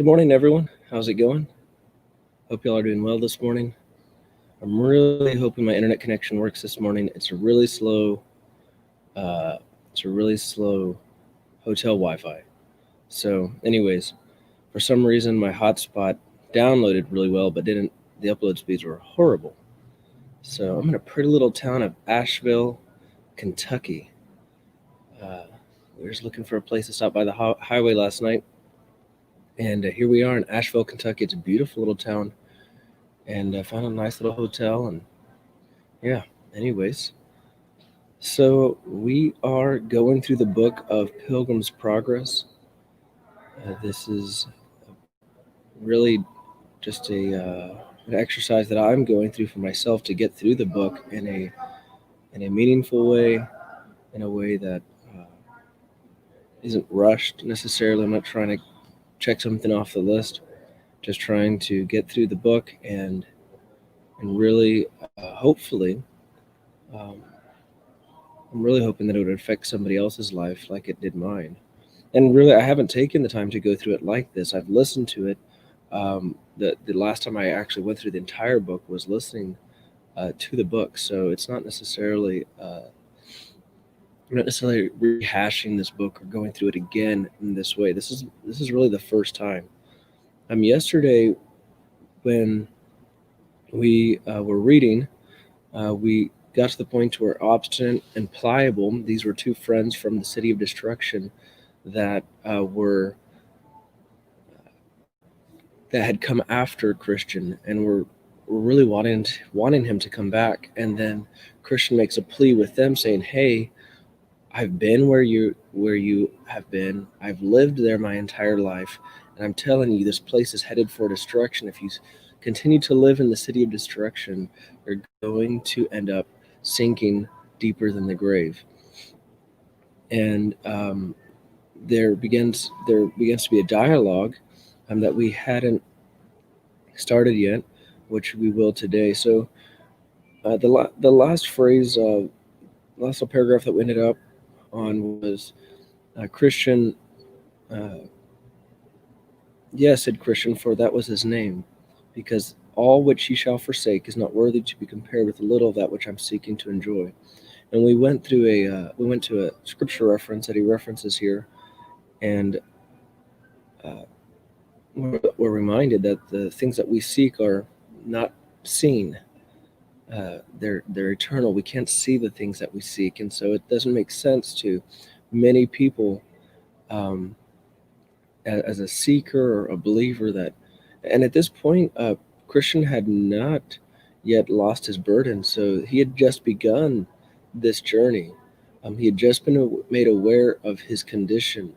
Good morning, everyone. How's it going? Hope y'all are doing well this morning. I'm really hoping my internet connection works this morning. Uh, it's a really slow hotel Wi-Fi. So, anyways, for some reason my hotspot downloaded really well, but didn't. The upload speeds were horrible. So I'm in a pretty little town of Asheville, Kentucky. Uh, we were just looking for a place to stop by the highway last night, and here we are in Asheville, Kentucky. It's a beautiful little town, and I found a nice little hotel. And yeah, anyways, so we are going through the book of Pilgrim's Progress. This is really just an exercise that I'm going through for myself to get through the book in a meaningful way, in a way that isn't rushed necessarily. I'm not trying to check something off the list, just trying to get through the book and really, hopefully, um, I'm really hoping that it would affect somebody else's life like it did mine. And really, I haven't taken the time to go through it like this. I've listened to it. The last time I actually went through the entire book was listening to the book, so it's not necessarily rehashing this book or going through it again in this way. This is really the first time. Yesterday when we were reading, we got to the point where obstinate and pliable. These were two friends from the city of destruction that had come after Christian and were really wanting him to come back. And then Christian makes a plea with them, saying, "Hey, I've been where you have been. I've lived there my entire life, and I'm telling you, this place is headed for destruction. If you continue to live in the city of destruction, you're going to end up sinking deeper than the grave." And there begins to be a dialogue that we hadn't started yet, which we will today. So the last phrase, last little paragraph that we ended up on was Christian. Uh, yes, said Christian, for that was his name, because all which he shall forsake is not worthy to be compared with a little of that which I'm seeking to enjoy. And we went to a scripture reference that he references here, and uh, we're reminded that the things that we seek are not seen. They're eternal. We can't see the things that we seek, and so it doesn't make sense to many people, um, as a seeker or a believer, that. And at this point, Christian had not yet lost his burden, so he had just begun this journey. He had just been made aware of his condition,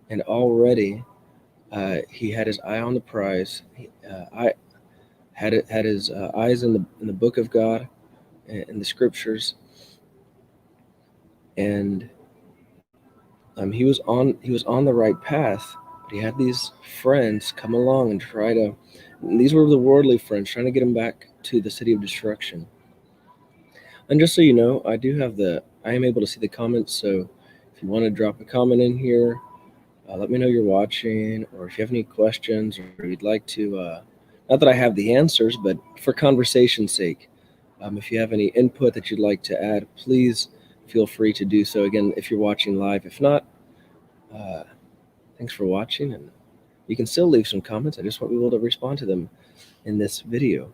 and already he had his eye on the prize. I had his eyes in the book of God, in the scriptures, and he was on the right path. But he had these friends come along and try to. And these were the worldly friends trying to get him back to the city of destruction. And just so you know, I am able to see the comments. So if you want to drop a comment in here, let me know you're watching, or if you have any questions, or you'd like to. Not that I have the answers, but for conversation's sake, if you have any input that you'd like to add, please feel free to do so. Again, if you're watching live, if not, uh, thanks for watching, and you can still leave some comments. I just want people to respond to them in this video.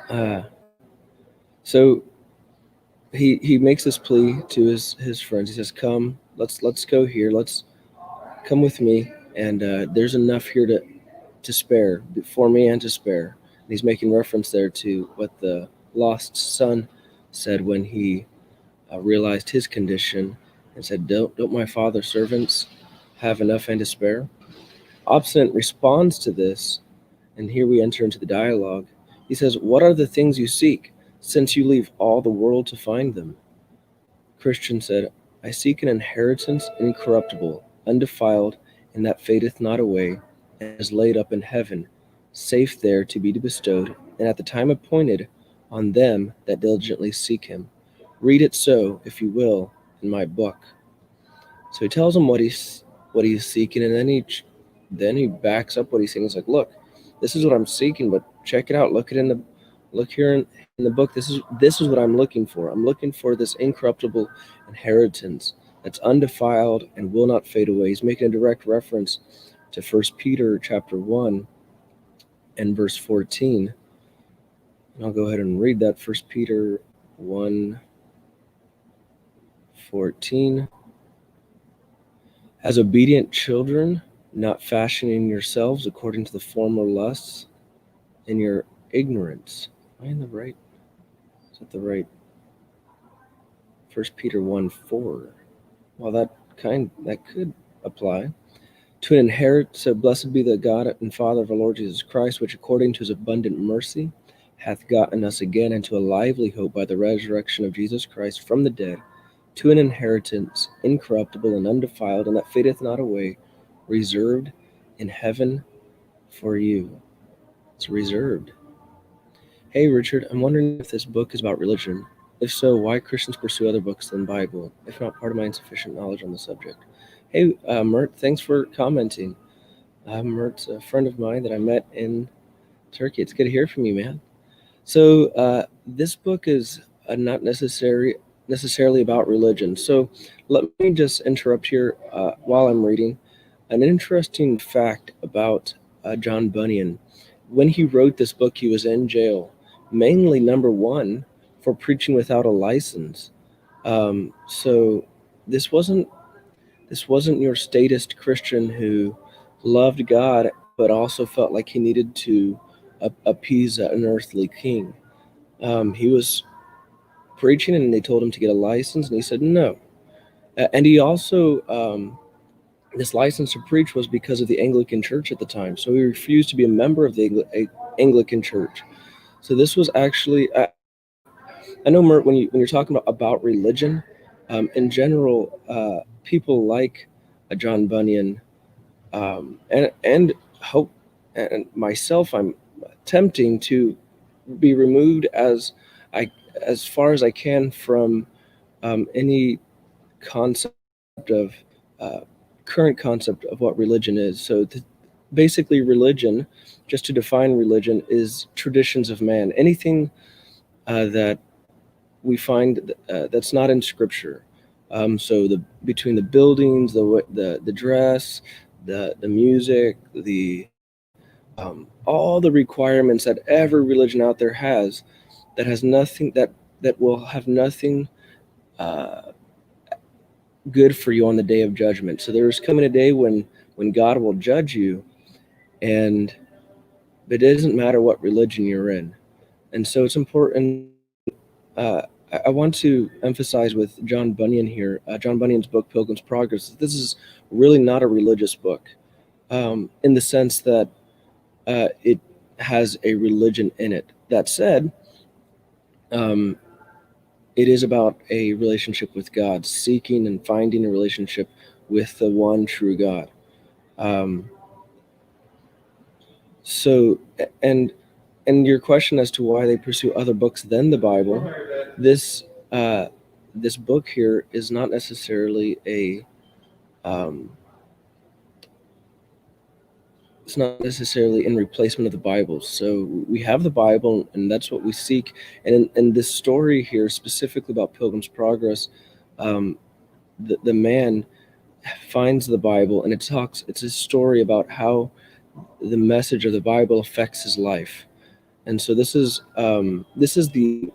Uh, so he makes this plea to his friends. He says, "Come, let's go here. Let's come with me, and there's enough here to spare for me and to spare." And he's making reference there to what the lost son said when he realized his condition and said, "Don't my father's servants have enough and to spare?" Obstinate responds to this, and here we enter into the dialogue. He says, "What are the things you seek, since you leave all the world to find them?" Christian said, "I seek an inheritance incorruptible, undefiled, and that fadeth not away, and is laid up in heaven, safe there to be bestowed, and at the time appointed, on them that diligently seek him. Read it so, if you will, in my book." So he tells him what he's seeking, and then then he backs up what he's saying. He's like, look, this is what I'm seeking, but check it out. Look here in the book. This is what I'm looking for. I'm looking for this incorruptible inheritance that's undefiled and will not fade away. He's making a direct reference to 1 Peter chapter 1 and verse 14. And I'll go ahead and read that. 1 Peter 1:14. As obedient children, not fashioning yourselves according to the former lusts in your ignorance. Am I in the right? Is that the right? 1 Peter 1:4. Well, that could apply. To inherit, so blessed be the God and Father of our Lord Jesus Christ, which according to his abundant mercy hath gotten us again into a lively hope by the resurrection of Jesus Christ from the dead, to an inheritance incorruptible and undefiled, and that fadeth not away, reserved in heaven for you. It's reserved. Hey Richard, I'm wondering if this book is about religion. If so, why Christians pursue other books than the Bible, if not part of my insufficient knowledge on the subject. Hey, Mert, thanks for commenting. Mert's a friend of mine that I met in Turkey. It's good to hear from you, man. So this book is not necessarily about religion. So let me just interrupt here while I'm reading. An interesting fact about John Bunyan. When he wrote this book, he was in jail, mainly number one, for preaching without a license. So this wasn't your statist Christian who loved God but also felt like he needed to appease an earthly king. He was preaching, and they told him to get a license, and he said no. And he also, this license to preach was because of the Anglican Church at the time, so he refused to be a member of the Anglican Church. So this was actually, I know, Mert, when you're talking about religion, in general, people like John Bunyan, and hope, and myself, I'm attempting to be removed as far as I can from any concept of uh, current concept of what religion is. So basically, religion, just to define religion, is traditions of man. Anything that we find that's not in Scripture. So between the buildings, the dress, the music, all the requirements that every religion out there has, that has nothing that will have nothing uh, good for you on the day of judgment. So there's coming a day when God will judge you, and it doesn't matter what religion you're in. And so it's important. Uh, I want to emphasize with John Bunyan here, John Bunyan's book Pilgrim's Progress. This is really not a religious book, in the sense that it has a religion in it. That said, um, it is about a relationship with God, seeking and finding a relationship with the one true God. Um, so, and your question as to why they pursue other books than the Bible, this uh, this book here is not necessarily um, it's not necessarily in replacement of the Bible. So we have the Bible, and that's what we seek. And in this story here, specifically about Pilgrim's Progress, um, the man finds the Bible, and it's a story about how the message of the Bible affects his life. And so this is the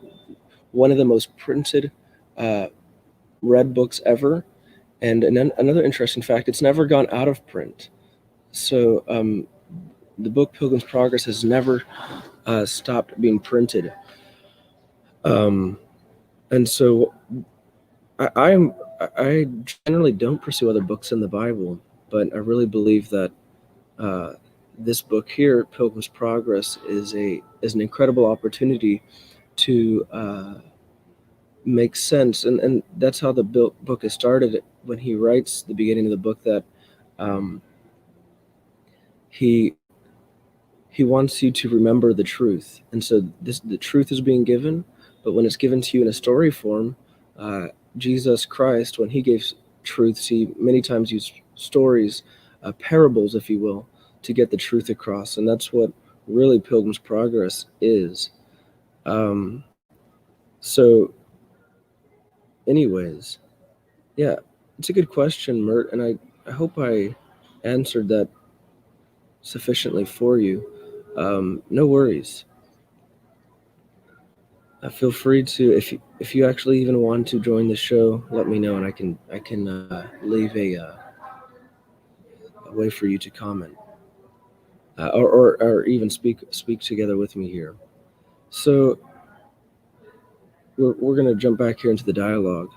one of the most printed uh, read books ever. And another interesting fact, it's never gone out of print. So the book Pilgrim's Progress has never stopped being printed. Um, and so I generally don't pursue other books in the Bible, but I really believe that uh, this book here, Pilgrim's Progress, is an incredible opportunity to make sense, and that's how the book is started. When he writes the beginning of the book, that um, he he wants you to remember the truth, and so the truth is being given, but when it's given to you in a story form, uh, Jesus Christ, when he gave truths, he many times used stories parables, if you will, to get the truth across. And that's what really Pilgrim's Progress is. Um, so, anyways, yeah, it's a good question, Mert, and I hope I answered that sufficiently for you. No worries. Feel free to, if you actually even want to join the show, let me know, and I can leave a way for you to comment, or even speak together with me here. So we're gonna jump back here into the dialogue,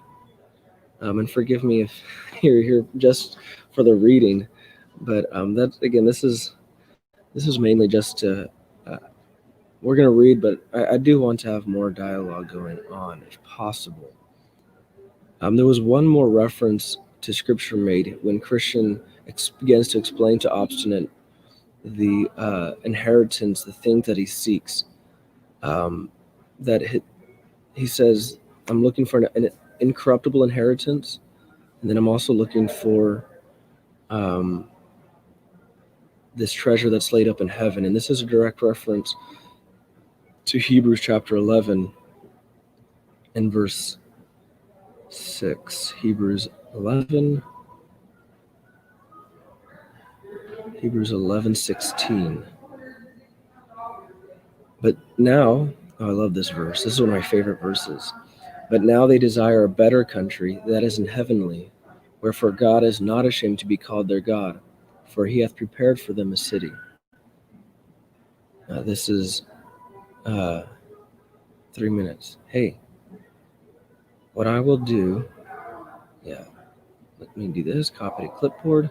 and forgive me if you're here just for the reading, but that again, this is mainly just to. Uh, we're gonna read, but I do want to have more dialogue going on if possible. There was one more reference to scripture made when Christian begins to explain to obstinate the inheritance, the thing that he seeks. Um, that he says, I'm looking for an incorruptible inheritance, and then I'm also looking for um, this treasure that's laid up in heaven. And this is a direct reference to Hebrews chapter 11 and verse 6. Hebrews 11:16. But now, oh, I love this verse. This is one of my favorite verses. But now they desire a better country, that is in heavenly, wherefore God is not ashamed to be called their God, for he hath prepared for them a city. This is uh, 3 minutes. Hey, what I will do, yeah, let me do this, copy to clipboard,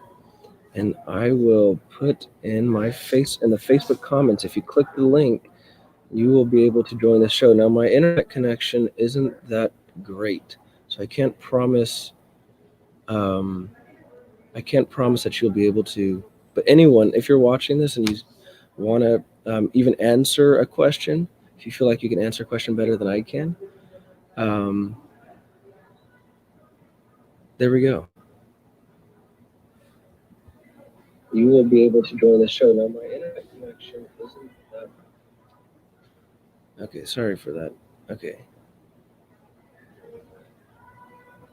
and I will put in the Facebook comments. If you click the link, you will be able to join the show. Now, my internet connection isn't that great, so um, I can't promise that you'll be able to. But anyone, if you're watching this and you want to even answer a question, if you feel like you can answer a question better than I can, um, there we go. You will be able to join the show. Now, my internet connection isn't that. Okay, sorry for that. Okay.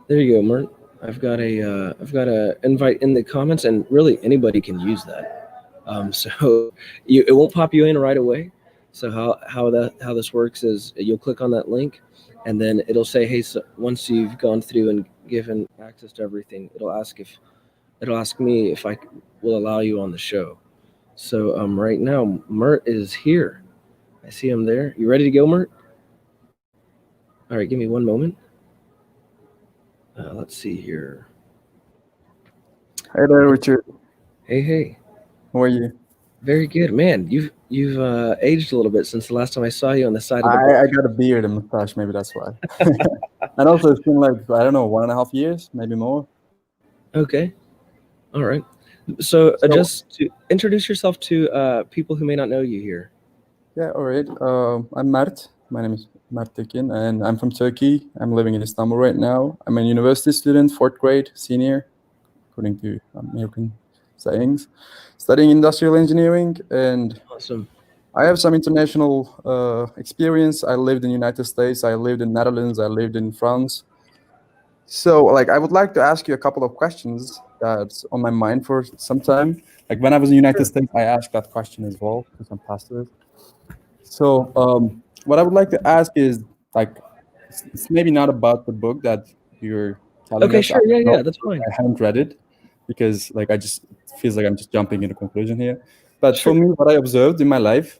There you go, Mert. I've got a invite in the comments, and really anybody can use that. So it won't pop you in right away. So how this works is you'll click on that link, and then it'll say, hey, so once you've gone through and given access to everything, it'll ask me if I will allow you on the show. So right now, Mert is here. I see him there. You ready to go, Mert? All right, give me one moment. Let's see here. Hey there, Richard. Hey. How are you? Very good, man. You've aged a little bit since the last time I saw you on the side of the I book. got a beard and mustache, maybe that's why. And also, it's been like, I don't know, 1.5 years, maybe more. Okay, all right. So So, just to introduce yourself to people who may not know you here. yeah, all right. I'm Mert. My name is Mert Tekin, and I'm from Turkey. I'm living in Istanbul right now. I'm a university student, fourth grade, senior, according to American sayings, studying industrial engineering, and Awesome. I have some international experience. I lived in the United States, I lived in Netherlands, I lived in France. So, like, I would like to ask you a couple of questions that's on my mind for some time. Like, when I was in the United Sure. States, I asked that question as well to some pastors. So, what I would like to ask is, like, it's maybe not about the book that you're telling Okay, us. I sure. don't Yeah, know yeah, that's the book. fine. I haven't read it because, like, I just it feels like I'm just jumping into conclusion here. But for Sure. me, what I observed in my life,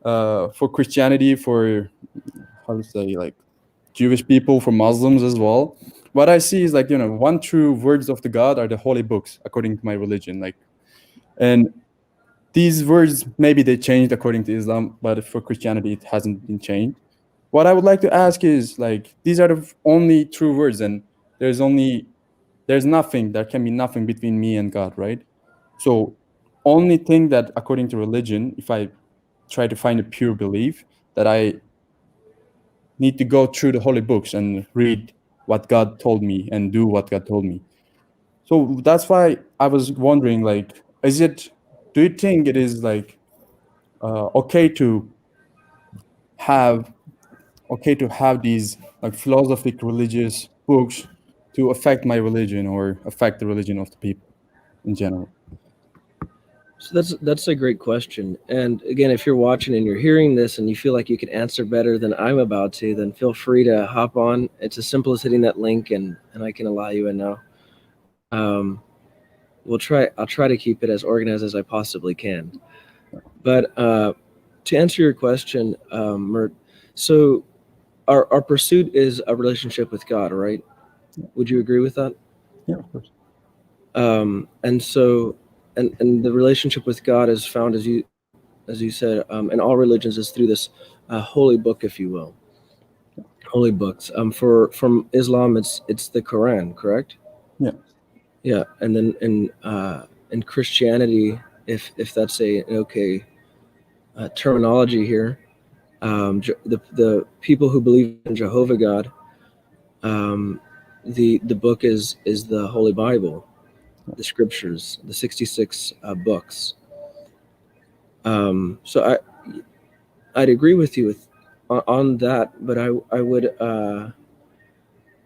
for Christianity, for how to say, like, Jewish people, for Muslims as well. What I see is, like, one true words of the God are the holy books according to my religion. Like, and these words maybe they changed according to Islam, but for Christianity it hasn't been changed. What I would like to ask is, like, these are the only true words, and there's nothing, there can be nothing between me and God, right? So only thing that according to religion, if I try to find a pure belief, that I need to go through the holy books and read what God told me and do what God told me. So that's why I was wondering, like, is it? Do you think it is like okay to have these like philosophic religious books to affect my religion or affect the religion of the people in general? So that's a great question. And again, if you're watching and you're hearing this and you feel like you can answer better than I'm about to, then feel free to hop on. It's as simple as hitting that link, and I can allow you in now. Um, I'll try to keep it as organized as I possibly can. But to answer your question, Mert, so our pursuit is a relationship with God, right? Would you agree with that? Yeah, of course. And so, and the relationship with God is found, as you said, in all religions, is through this holy book, if you will, holy books. For from Islam, it's the Quran, correct? Yeah. Yeah, and then in Christianity, if that's an okay terminology here, the people who believe in Jehovah God, um, the book is the Holy Bible, the scriptures, the 66 books. So I'd agree with you on that, but I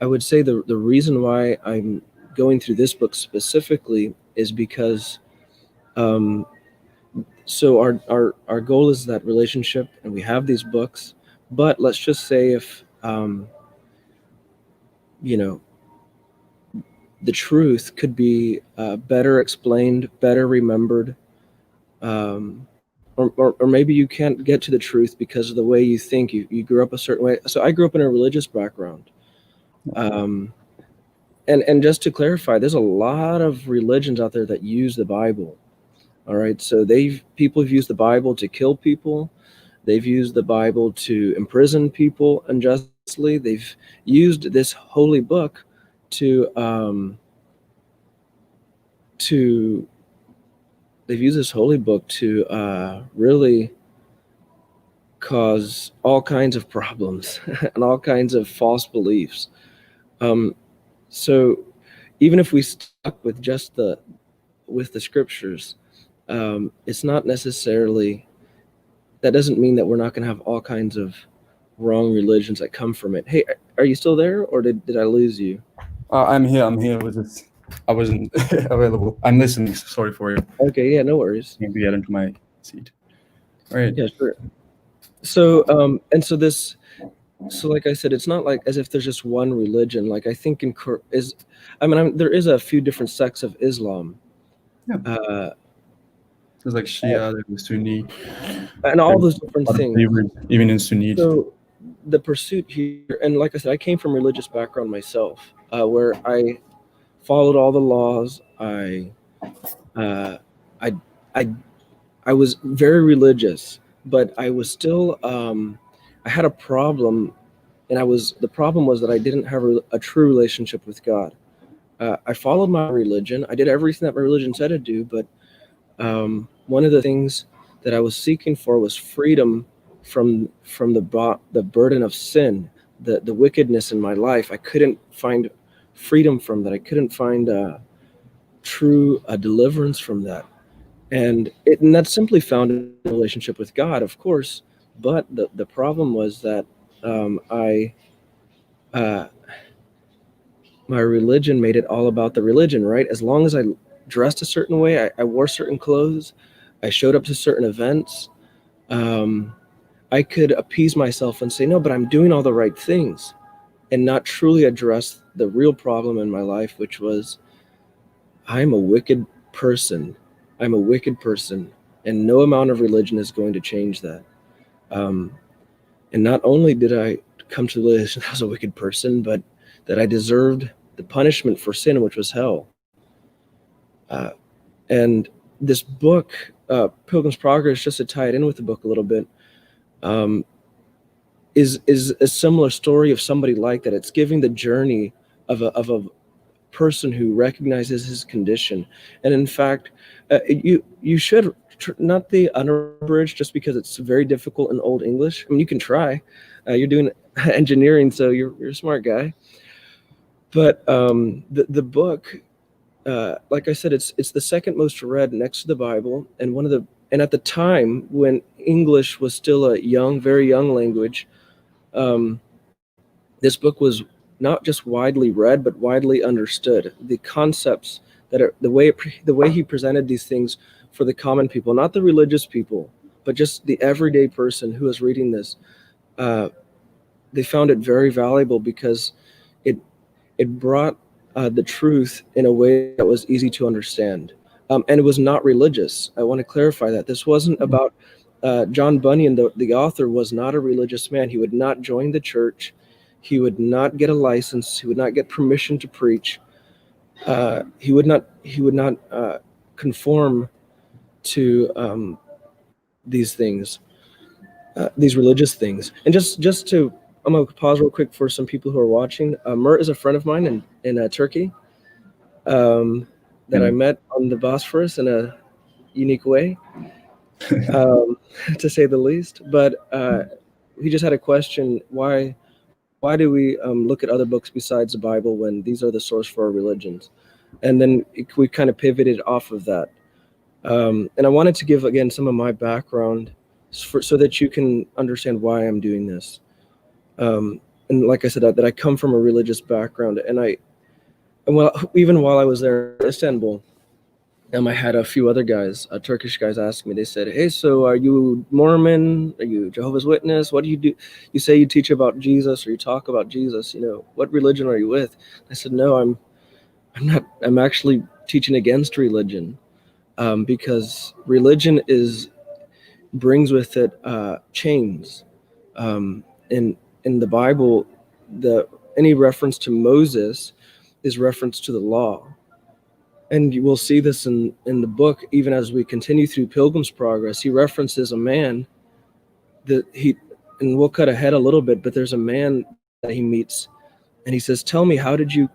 would say the reason why I'm going through this book specifically is because um, so our goal is that relationship, and we have these books. But let's just say if you know the truth could be better explained, better remembered, or maybe you can't get to the truth because of the way you think. You grew up a certain way. So I grew up in a religious background. Um, and just to clarify, there's a lot of religions out there that use the Bible. All right, so people have used the Bible to kill people. They've used the Bible to imprison people unjustly. They've used this holy book to to they've used this holy book to really cause all kinds of problems and all kinds of false beliefs. Um, so even if we stuck with just the scriptures, it's not necessarily that doesn't mean that we're not going to have all kinds of wrong religions that come from it. Hey, are you still there, or did I lose you? I'm here. I'm here. I wasn't available. I'm listening. Sorry for you. Okay, yeah, no worries. Need to get into my seat. All right. Yeah, sure. So, and so this, so like I said, it's not like as if there's just one religion. Like I think I mean, there is a few different sects of Islam, Yeah. uh, There's like Shia, there's Sunni, and all there's those different a lot of things. flavors, even in Sunni. So the pursuit here, and like I said, I came from religious background myself, where I followed all the laws. Uh, I, I, I was very religious, but I was still, I had a problem, and the problem was that I didn't have a true relationship with God. I followed my religion. I did everything that my religion said to do, but one of the things that I was seeking for was freedom from the burden of sin, the wickedness in my life. I couldn't find freedom from that. I couldn't find true deliverance from that, and that's simply found in a relationship with God, of course. But the problem was that I uh, my religion made it all about the religion, right? As long as I dressed a certain way, I wore certain clothes, I showed up to certain events, um, I could appease myself and say, no, but I'm doing all the right things, and not truly address the real problem in my life, which was I'm a wicked person. I'm a wicked person, and no amount of religion is going to change that. Um, and not only did I come to the realization that I was a wicked person, but that I deserved the punishment for sin, which was hell. Uh, and this book, Pilgrim's Progress, just to tie it in with the book a little bit, um, is a similar story of somebody like that. It's giving the journey of a person who recognizes his condition, and in fact, you should not the unabridged just because it's very difficult in Old English. I mean, you can try. You're doing engineering, so you're a smart guy. But the book like I said, it's the second most read next to the Bible, and at the time when English was still a very young language, um, this book was not just widely read but widely understood. The concepts that are the way he presented these things for the common people, not the religious people, but just the everyday person who was reading this, uh, they found it very valuable because it it brought the truth in a way that was easy to understand. And it was not religious. I want to clarify that. This wasn't about John Bunyan, the author, was not a religious man. He would not join the church. He would not get a license. He would not get permission to preach. He would not conform to these things, these religious things. And just to, I'm gonna pause real quick for some people who are watching. Mert is a friend of mine in Turkey, that I met on the Bosphorus in a unique way, um, to say the least. But he just had a question: why do we look at other books besides the Bible when these are the source for our religions? And then we kind of pivoted off of that. And I wanted to give again some of my background so that you can understand why I'm doing this. And like I said, that I come from a religious background, and well, even while I was there in Istanbul, I had a few other guys, Turkish guys, ask me. They said, "Hey, so are you Mormon? Are you Jehovah's Witness? What do you do? You say you teach about Jesus, or you talk about Jesus. What religion are you with?" I said, "No, I'm not. I'm actually teaching against religion, because religion brings with it chains. In the Bible, any reference to Moses is reference to the law." And you will see this in the book, even as we continue through Pilgrim's Progress. He references a man and we'll cut ahead a little bit, but there's a man that he meets, and he says, "Tell me, how did you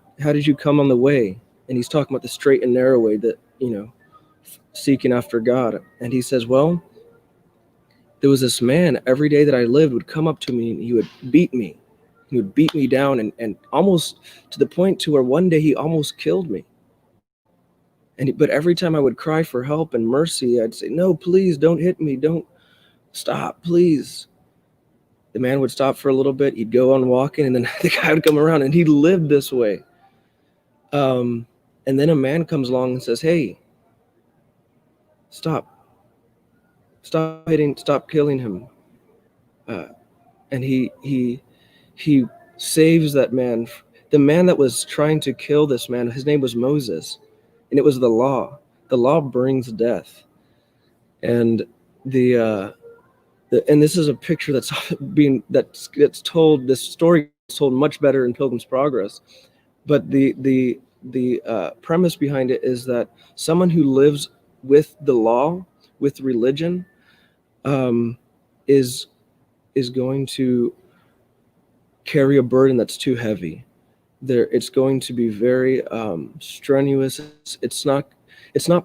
come on the way?" And he's talking about the straight and narrow way, that, seeking after God. And he says, "Well, there was this man every day that I lived would come up to me and he would beat me. He would beat me down, and almost to the point to where one day he almost killed me. But every time I would cry for help and mercy, I'd say, 'No, please don't hit me. Don't stop, please.' The man would stop for a little bit. He'd go on walking, and then the guy would come around, and he lived this way. And then a man comes along and says, 'Hey, stop hitting, stop killing him.' And he saves that man. The man that was trying to kill this man, his name was Moses, and it was the law. The law brings death, and and this is a picture that's told. This story is told much better in Pilgrim's Progress, but the premise behind it is that someone who lives with the law, with religion, is going to carry a burden that's too heavy. It's going to be very strenuous. It's not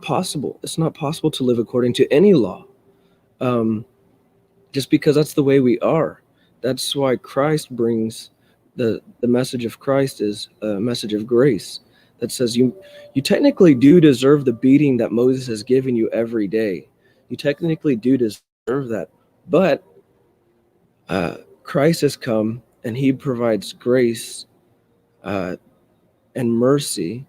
possible. It's not possible to live according to any law, just because that's the way we are. That's why Christ brings the message of Christ is a message of grace that says you technically do deserve the beating that Moses has given you every day. You technically do deserve that, but Christ has come and he provides grace and mercy,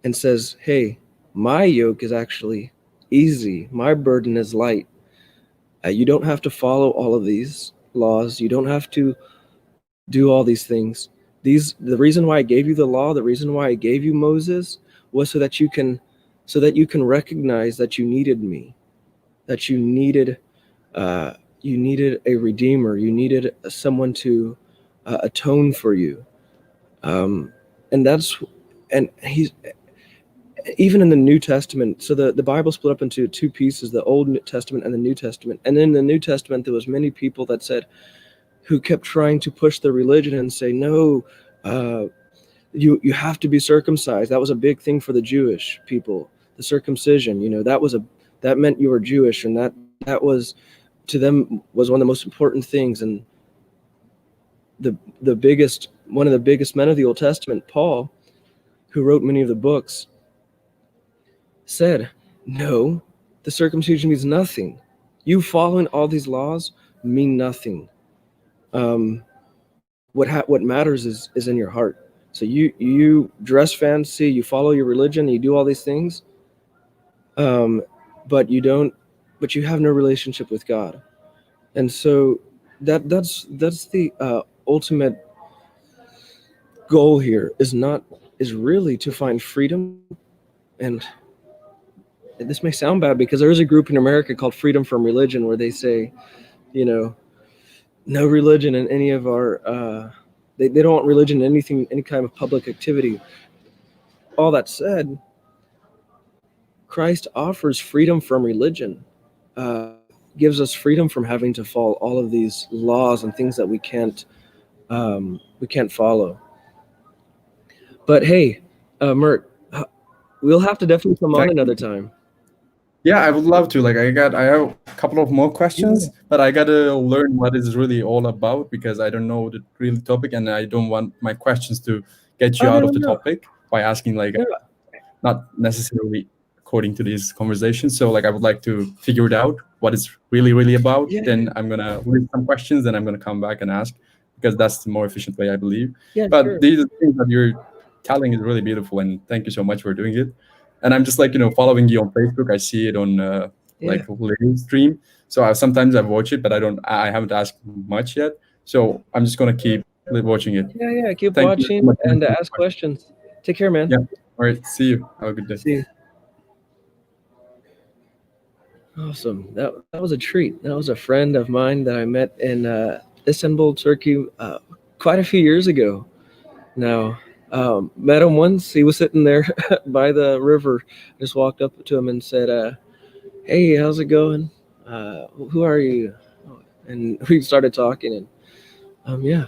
and says, "Hey, my yoke is actually easy. My burden is light. You don't have to follow all of these laws. You don't have to do all these things. The reason why I gave you the law, the reason why I gave you Moses, was so that you can recognize that you needed me, that you needed a redeemer, you needed someone to atone for you." And he's even in the New Testament. So the Bible split up into two pieces: the Old Testament and the New Testament. And in the New Testament, there was many people that said, who kept trying to push their religion and say, "No, you have to be circumcised." That was a big thing for the Jewish people. The circumcision, that meant you were Jewish, and that was, to them, was one of the most important things. And one of the biggest men of the Old Testament, Paul, who wrote many of the books, said, no, the circumcision means nothing. You following all these laws mean nothing. What matters is in your heart. So you dress fancy, you follow your religion, you do all these things, um, but you don't, but you have no relationship with God. And so that's the ultimate goal here is not is really to find freedom. And this may sound bad because there is a group in America called Freedom from Religion where they say, you know, no religion in any of our they don't want religion in anything, any kind of public activity. All that said, Christ offers freedom from religion, gives us freedom from having to follow all of these laws and things that we can't follow. But hey, Mert, we'll have to definitely come on Thank another you. time. Yeah, I would love to. Like, I have a couple of more Yeah. questions, but I gotta learn what it's really all about because I don't know the real topic, and I don't want my questions to get you Oh out no of no the no topic by asking like no. not necessarily according to these conversations. So like, I would like to figure it out what it's really about. Yeah Then I'm gonna list some questions, then I'm gonna come back and ask because that's the more efficient way, I believe. yeah But sure. these things that you're telling is really beautiful, and thank you so much for doing it. And I'm just like, following you on Facebook. I see it on Yeah like live stream. So sometimes I watch it, but I haven't asked much yet. So I'm just gonna keep watching it. yeah. Keep Thank you so watching much for and answering ask the question. questions. Take care, man. Yeah. All right. See you. Have a good day. See you. Awesome. That was a treat. That was a friend of mine that I met in Istanbul, Turkey, quite a few years ago. Now, met him once. He was sitting there by the river. Just walked up to him and said, "Hey, how's it going? Who are you?" And we started talking, and yeah,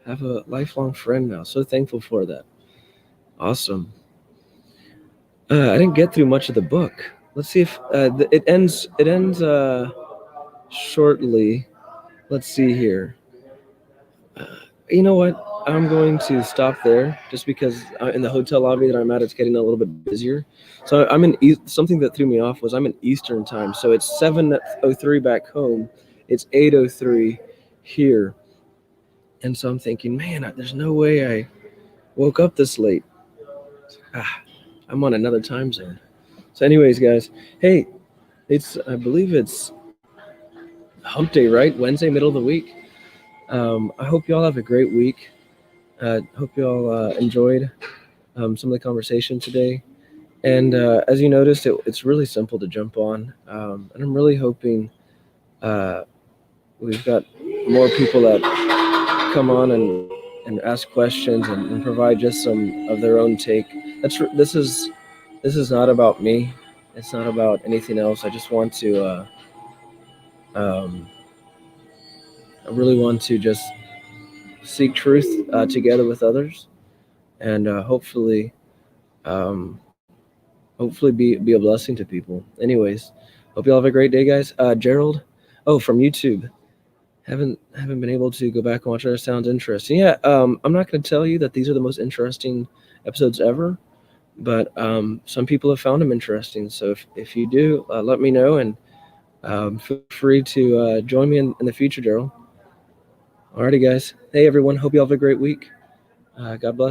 have a lifelong friend now. So thankful for that. Awesome. I didn't get through much of the book. Let's see if it ends. It ends shortly. Let's see here. Uh, you know what? I'm going to stop there just because in the hotel lobby that I'm at, it's getting a little bit busier. So I'm in something that threw me off was I'm in Eastern time. So it's 7:03 back home. It's 8:03 here. And so I'm thinking, man, there's no way I woke up this late. Ah, I'm on another time zone. So, anyways, guys, hey, I believe it's Hump Day, right? Wednesday, middle of the week. I hope you all have a great week. Hope you all enjoyed some of the conversation today. And as you noticed, it's really simple to jump on. And I'm really hoping uh, we've got more people that come on and ask questions and provide just some of their own take. This is not about me. It's not about anything else. I just want to. I really want to just seek truth together with others, and um, hopefully be a blessing to people. Anyways, hope you all have a great day, guys. Gerald, oh, from YouTube. Haven't been able to go back and watch it. That sounds interesting. Yeah, I'm not going to tell you that these are the most interesting episodes ever, but some people have found them interesting. So if you do, let me know and feel free to join me in the future, Gerald. Alrighty, guys. Hey, everyone. Hope you all have a great week. God bless.